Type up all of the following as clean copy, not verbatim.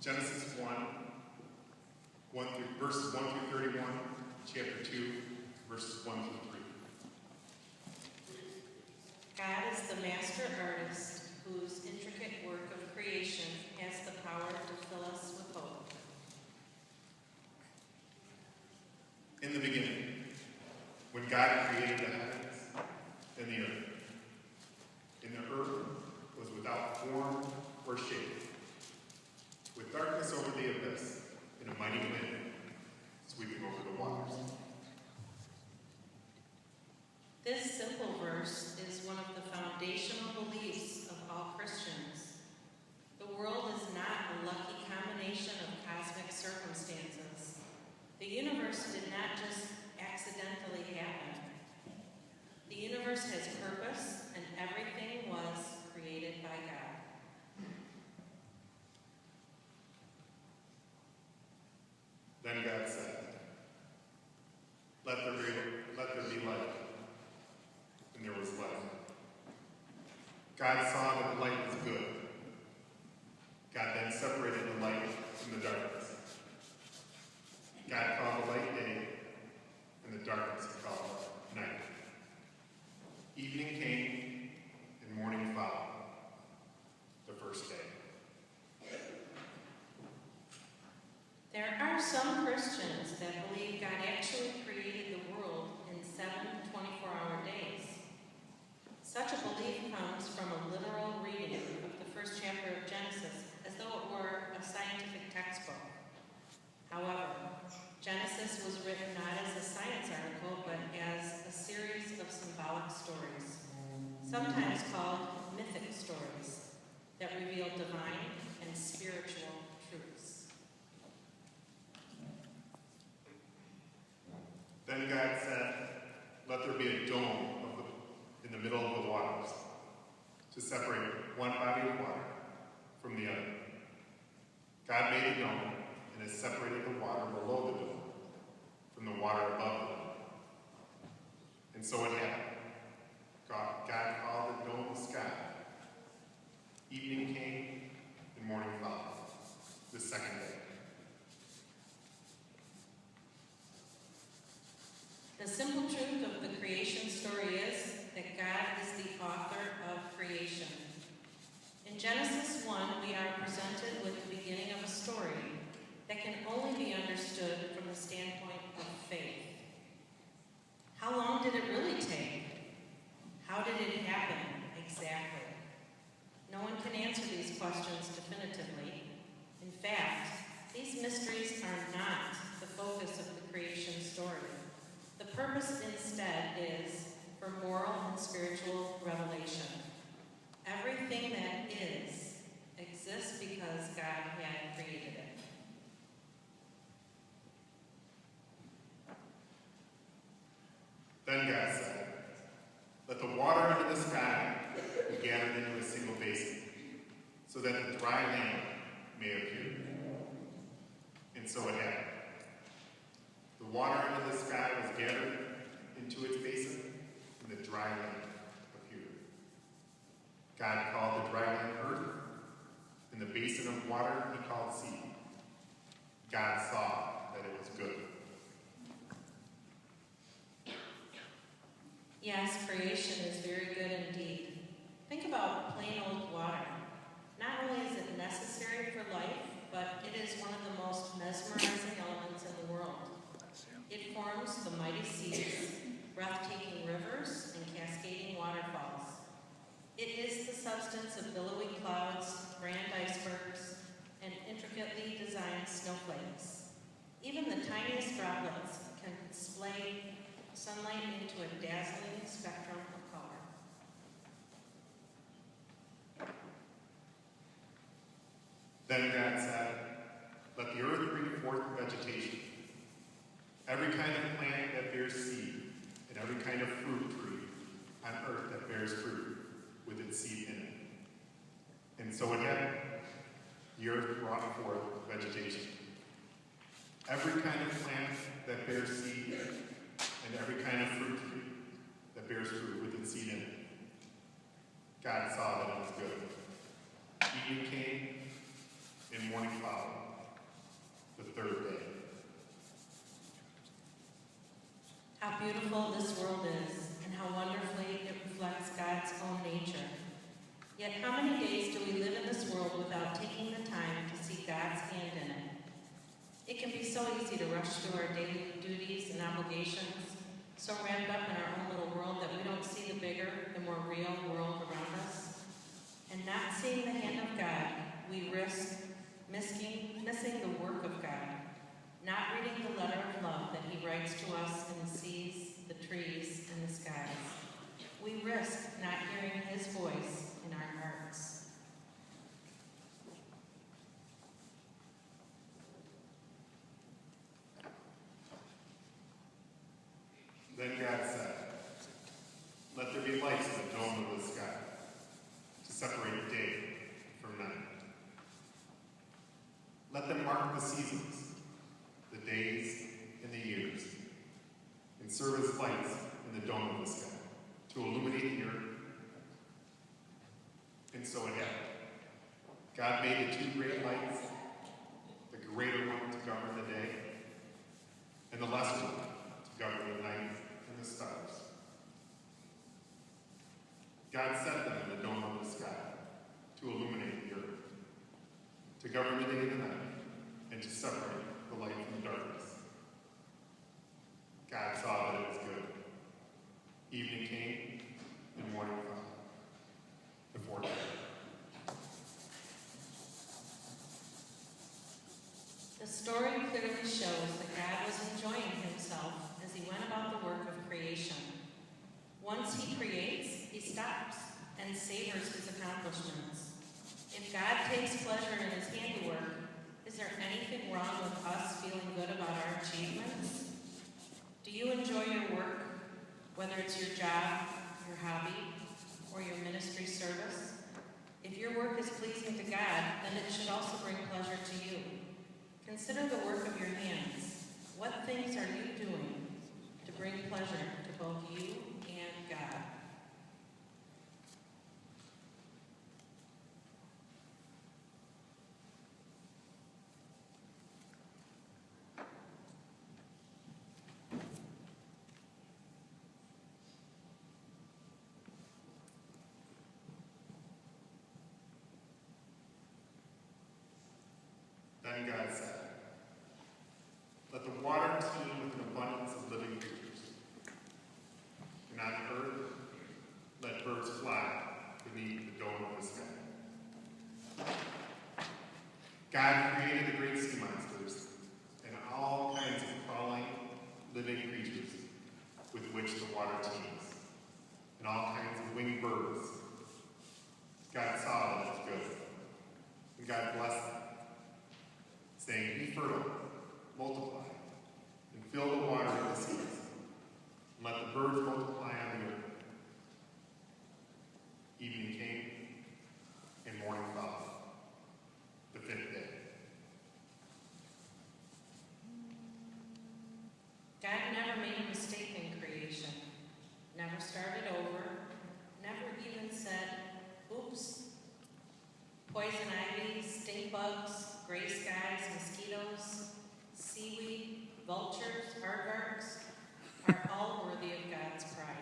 Genesis 1, verses 1 through 31, chapter 2, verses 1 through 3. God is the master artist whose intricate work of creation has the power to fill us with hope. In the beginning, when God created the heavens and the earth, and the earth was without form or shape, with darkness over the abyss and a mighty wind sweeping over the waters. This simple verse is one of the foundational beliefs of all Christians. The world is not a lucky combination of cosmic circumstances. The universe did not just accidentally happen. The universe has purpose, and everything was created by God. Then God said, let there be light. And there was light. God saw that the light was good. God then separated the light from the darkness. God called the light day, and the darkness he called night. Evening came, and morning followed, the first day. There are some Christians that believe God actually created the world in 7 24-hour days. Such a belief comes from a literal reading of the first chapter of Genesis, as though it were a scientific textbook. However, Genesis was written not as a science article, but as a series of symbolic stories, sometimes called mythic stories, that reveal divine and spiritual truths. Then God said, let there be a dome in the middle of the waters to separate one body of water from the other. God made a dome and has separated the water below the dome from the water above the dome. And so it happened. God called the dome the sky. Evening came and morning followed, the second day. The simple truth of the creation story is that God is the author of creation. In Genesis 1, we are presented with the beginning of a story that can only be understood from the standpoint of faith. How long did it really take? How did it happen exactly? No one can answer these questions definitively. In fact, these mysteries are not the focus of the creation story. The purpose instead is for moral and spiritual revelation. Everything that is exists because God had created it. Then God said, let the water under the sky be gathered into a single basin, so that the dry land may appear. And so it happened. The water under the sky was gathered into its basin, and the dry land appeared. God called the dry land earth, and the basin of water he called sea. God saw that it was good. Yes, creation is very good indeed. Think about plain old water. Not only is it necessary for life, but it is one of the most mesmerizing elements in the world. It forms the mighty seas, breathtaking rivers, and cascading waterfalls. It is the substance of billowy clouds, grand icebergs, and intricately designed snowflakes. Even the tiniest droplets can display sunlight into a dazzling spectrum of color. Then God said, let the earth bring forth vegetation, every kind of plant that bears seed, and every kind of fruit tree on earth that bears fruit with its seed in it. And so it happened. The earth brought forth vegetation. Every kind of plant that bears seed, and every kind of fruit tree that bears fruit with its seed in it. God saw that it was good. Evening came, and morning followed, the third day. How beautiful this world is, and how wonderfully it reflects God's own nature. Yet how many days do we live in this world without taking the time to see God's hand in it? It can be so easy to rush through our daily duties and obligations, so wrapped up in our own little world that we don't see the bigger, the more real world around us. And not seeing the hand of God, we risk missing the work of God, not reading the letter of love that he writes to us in the seas, the trees, and the skies. We risk not hearing his voice in our hearts. Then God said, "Let there be lights in the dome of the sky to separate day from night. Let them mark the seasons, the days, and the years, and serve as lights in the dome of the sky to illuminate the earth." And so it happened. God made the two great lights, the greater one to govern the day, and the lesser one to govern the night and the stars. God set them in the dome of the sky to illuminate the earth, to govern the day and the night, and to separate the light from the darkness. God saw that it was good. Evening came, and morning followed, the fourth day. The story clearly shows that God was enjoying himself as he went about the work of creation. Once he creates, he stops and savors his accomplishments. If God takes pleasure in his handiwork, is there anything wrong with us feeling good about our achievements? Do you enjoy your work, whether it's your job, your hobby, or your ministry service? If your work is pleasing to God, then it should also bring pleasure to you. Consider the work of your hands. What things are you doing to bring pleasure to both you and God? Then God said, "Let the water teem with an abundance of living creatures. And on the earth, let birds fly beneath the dome of the sky." God created the great sea monsters and all kinds of crawling, living creatures with which the water teems, and all kinds of winged birds. God saw that it was good, and God blessed them, saying, "Be fertile, multiply, and fill the water of the seas, and let the birds multiply on the earth." Evening came, and morning followed, the fifth day. God never made a mistake in creation, never started over, never even said, "Oops." Poison ivy, stink bugs, gray skies, mosquitoes, seaweed, vultures, aardvarks are all worthy of God's pride.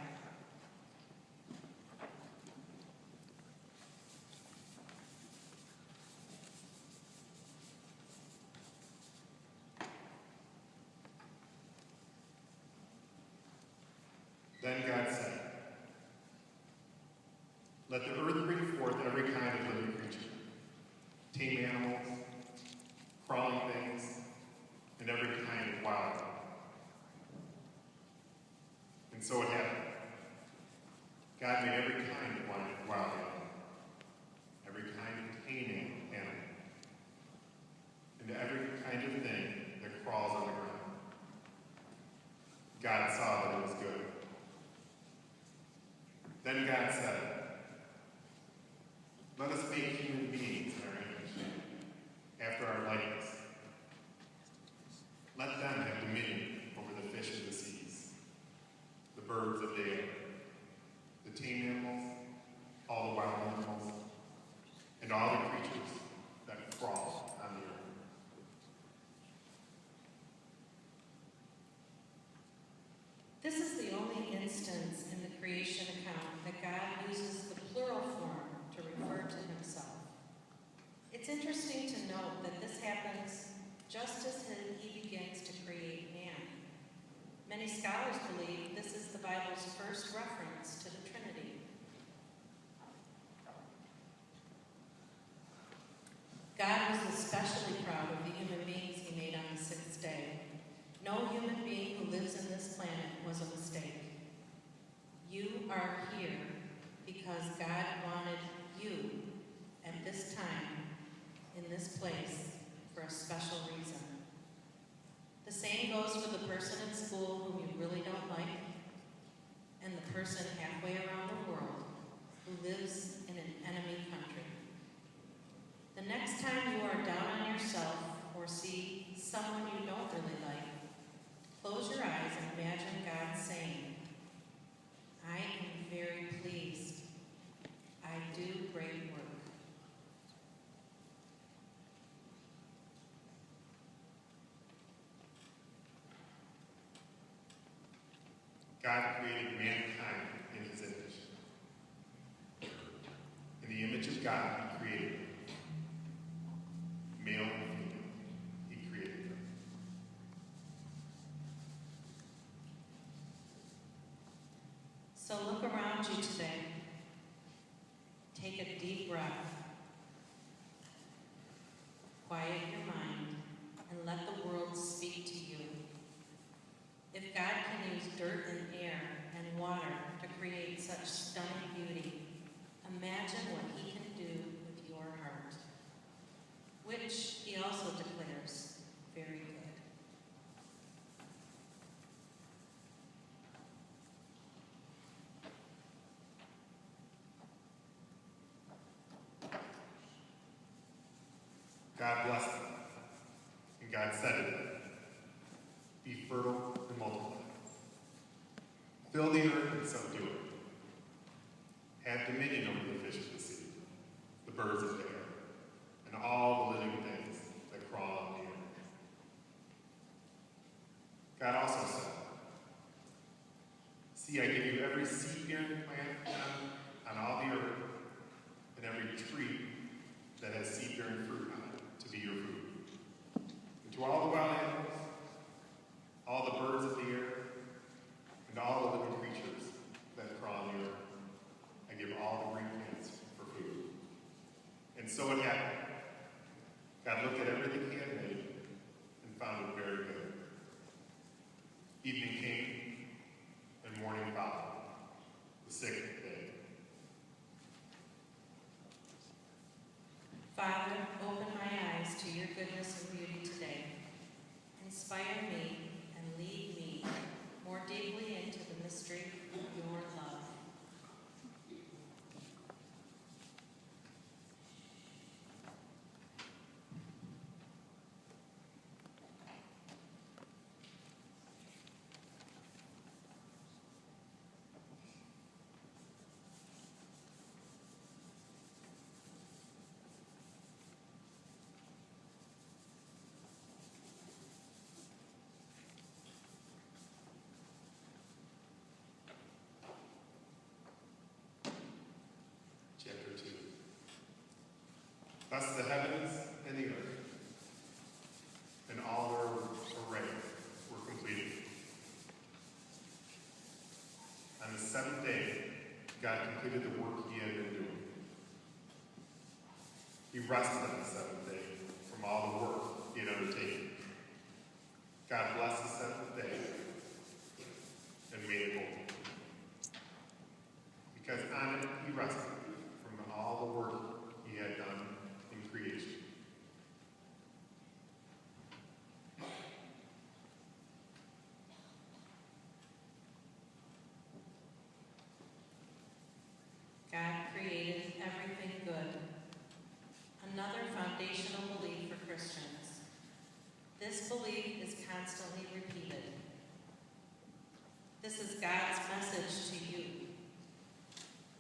Then God said, "Let the earth bring forth every kind of living creature, tame animals, crawling things, and every kind of wild animal." And so it happened. God made every kind of wild animal, every kind of tame animal, and every kind of thing that crawls on the ground. God saw that it was good. Then God said, "Let us make human beings in our image, after our likeness. Let them have dominion over the fish of the seas, the birds of the air, the tame animals, all the wild animals, and all the creatures that crawl instance in the creation account that God uses the plural form to refer to himself. It's interesting to note that this happens just as he begins to create man. Many scholars believe this is the Bible's first reference to the Trinity. God was especially proud of the human beings he made on the sixth day. No human being who lives in this planet was a mistake. You are here because God wanted you at this time, in this place, for a special reason. The same goes for the person in school whom you really don't like, and the person halfway around the world who lives in an enemy country. The next time you are down on yourself or see someone you don't really like, close your eyes and imagine God saying, I am very pleased. I do great work. God created mankind in his image. In the image of God, he created them. Male and female, he created them. So look around you today. Take a deep breath. Quiet your mind and let the world speak to you. If God can use dirt and air and water to create such stunning beauty, imagine what he can do with your heart, which he also declares very good. God blessed them, and God said to them, be fertile and multiply. Fill the earth and subdue it. Have dominion over the fish of the sea, the birds of the air, and all the living things that crawl on the earth. God also said, see, I give you every seed-bearing plant on all the earth, and every tree that has seed-bearing fruit on it to be your food. And to all the wild animals, all the birds of the air, and all the living creatures that crawl on the earth, I give all the green plants for food. And so it happened. God looked at everything he had made and found it very good. Evening came, and morning followed, the sixth day. Father, open my eyes to your goodness and beauty today. Inspire me and lead me more deeply into the mystery of your love. Chapter 2. Thus the heavens and the earth, and all their array, were completed. On the seventh day, God completed the work he had been doing. He rested on the seventh day from all the work he had undertaken. God blessed the seventh day and made it holy, because on it he rested from all the work he had done in creation. God created everything good. Another foundational belief for Christians. This belief is constantly repeated. This is God's message to you.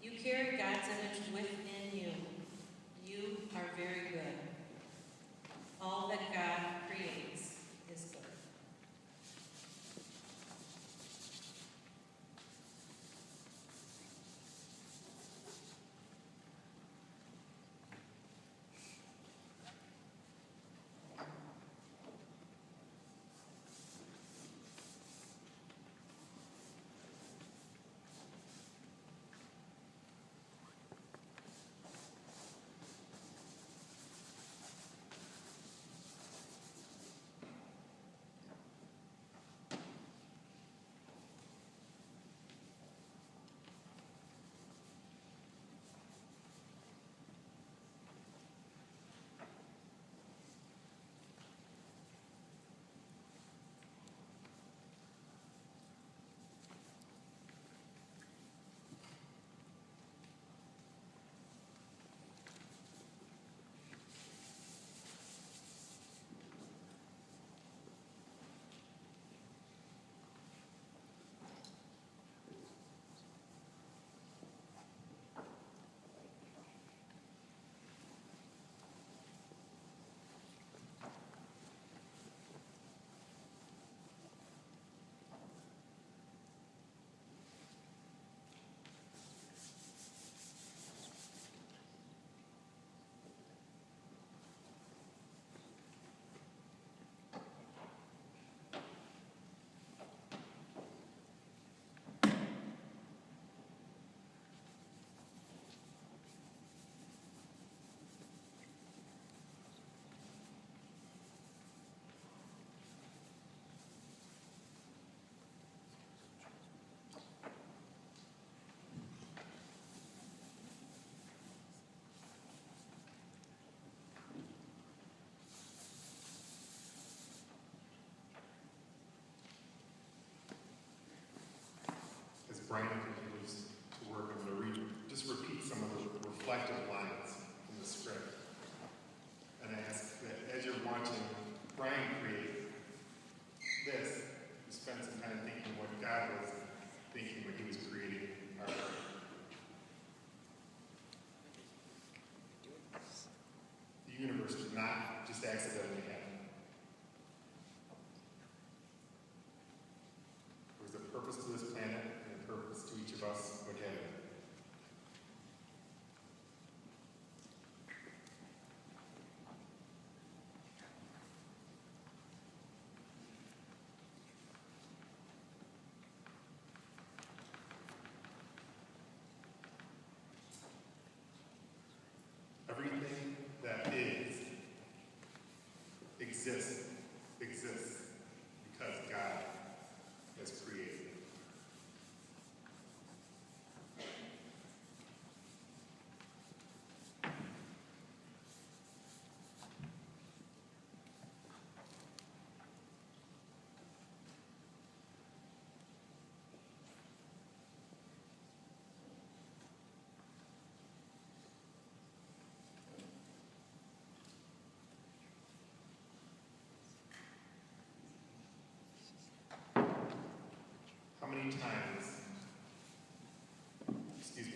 You carry God's image within you. You are very good. All that God creates is good. Bryan continues to work, I'm going to just repeat some of the reflective lines from the script. And I ask that as you're watching Bryan create this, you spend some time thinking what God was thinking when he was creating our art. The universe did not just accidentally happen. There was a purpose to this planet and a purpose to each of us what had it. Everything that is exists because God has created it.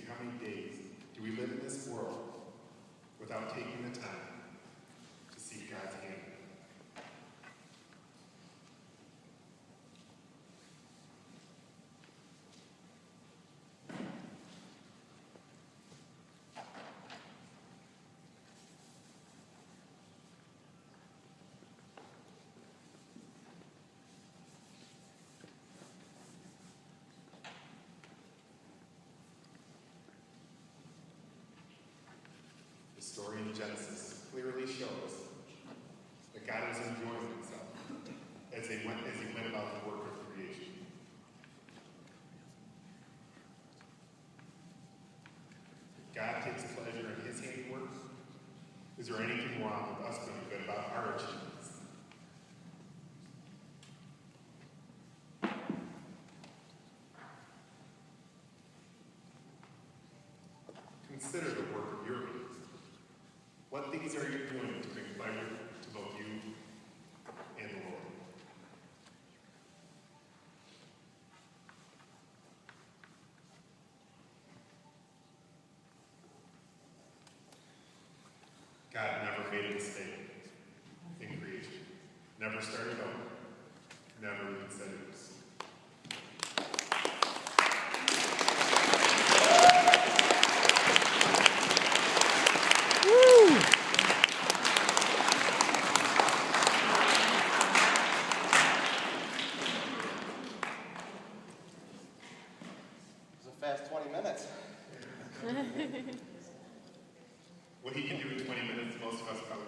How many days do we live in this world without taking the time to seek God's hand? The story in Genesis clearly shows that God was enjoying himself as he went about the work of creation. If God takes pleasure in his handiwork, is there anything wrong with us being good about our achievements? Consider the work of your hands. What things are you doing to bring pleasure to both you and the Lord? God never made a mistake in creation. Never started over. Never even said it was. Fast 20 minutes. What he can do in 20 minutes, most of us probably